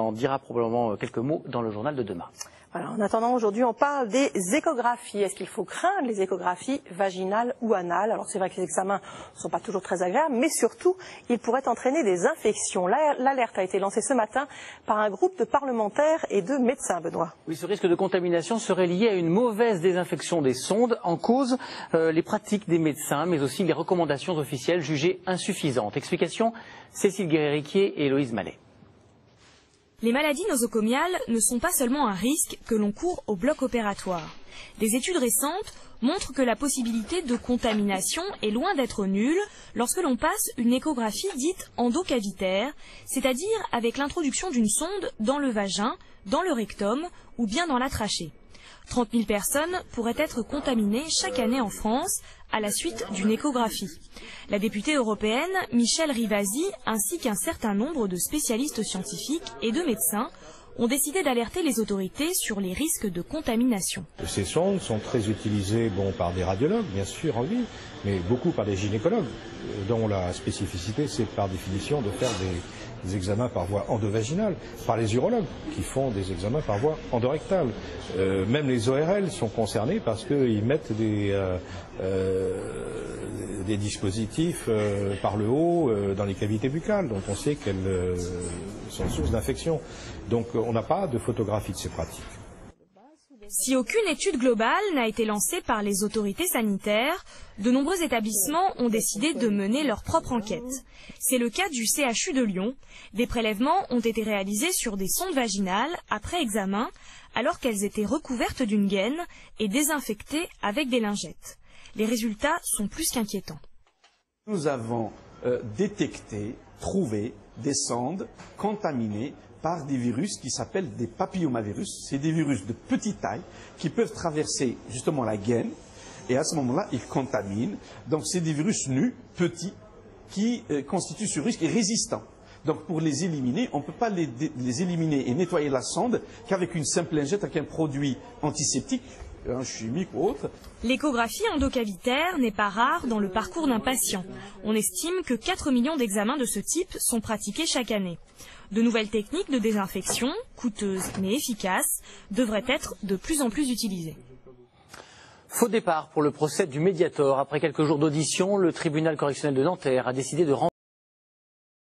en dira probablement quelques mots dans le journal de demain. Voilà, en attendant, aujourd'hui, on parle des échographies. Est-ce qu'il faut craindre les échographies vaginales ou anales? Alors c'est vrai que les examens ne sont pas toujours très agréables, mais surtout, ils pourraient entraîner des infections. L'alerte a été lancée ce matin par un groupe de parlementaires et de médecins, Benoît. Oui, ce risque de contamination serait lié à une mauvaise désinfection des sondes. En cause, les pratiques des médecins, mais aussi les recommandations officielles jugées insuffisantes. Explication, Cécile Guerrier et Héloïse Mallet. Les maladies nosocomiales ne sont pas seulement un risque que l'on court au bloc opératoire. Des études récentes montrent que la possibilité de contamination est loin d'être nulle lorsque l'on passe une échographie dite endocavitaire, c'est-à-dire avec l'introduction d'une sonde dans le vagin, dans le rectum ou bien dans la trachée. 30 000 personnes pourraient être contaminées chaque année en France à la suite d'une échographie. La députée européenne Michèle Rivasi ainsi qu'un certain nombre de spécialistes scientifiques et de médecins ont décidé d'alerter les autorités sur les risques de contamination. Ces sondes sont très utilisées par des radiologues, bien sûr, en vie, mais beaucoup par des gynécologues, dont la spécificité, c'est par définition de faire des examens par voie endovaginale, par les urologues, qui font des examens par voie endorectale. Même les ORL sont concernés parce qu'ils mettent des dispositifs par le haut dans les cavités buccales, dont on sait qu'elles sont source d'infection. Donc on n'a pas de photographie de ces pratiques. Si aucune étude globale n'a été lancée par les autorités sanitaires, de nombreux établissements ont décidé de mener leur propre enquête. C'est le cas du CHU de Lyon. Des prélèvements ont été réalisés sur des sondes vaginales après examen, alors qu'elles étaient recouvertes d'une gaine et désinfectées avec des lingettes. Les résultats sont plus qu'inquiétants. Nous avons trouvé des sondes contaminées par des virus qui s'appellent des papillomavirus. C'est des virus de petite taille qui peuvent traverser justement la gaine et à ce moment-là, ils contaminent. Donc c'est des virus nus, petits, qui constituent ce risque et résistants. Donc pour les éliminer, on ne peut pas les éliminer et nettoyer la sonde qu'avec une simple lingette, avec un produit antiseptique, chimique ou autre. L'échographie endocavitaire n'est pas rare dans le parcours d'un patient. On estime que 4 millions d'examens de ce type sont pratiqués chaque année. De nouvelles techniques de désinfection, coûteuses mais efficaces, devraient être de plus en plus utilisées. Faux départ pour le procès du Mediator. Après quelques jours d'audition, le tribunal correctionnel de Nanterre a décidé de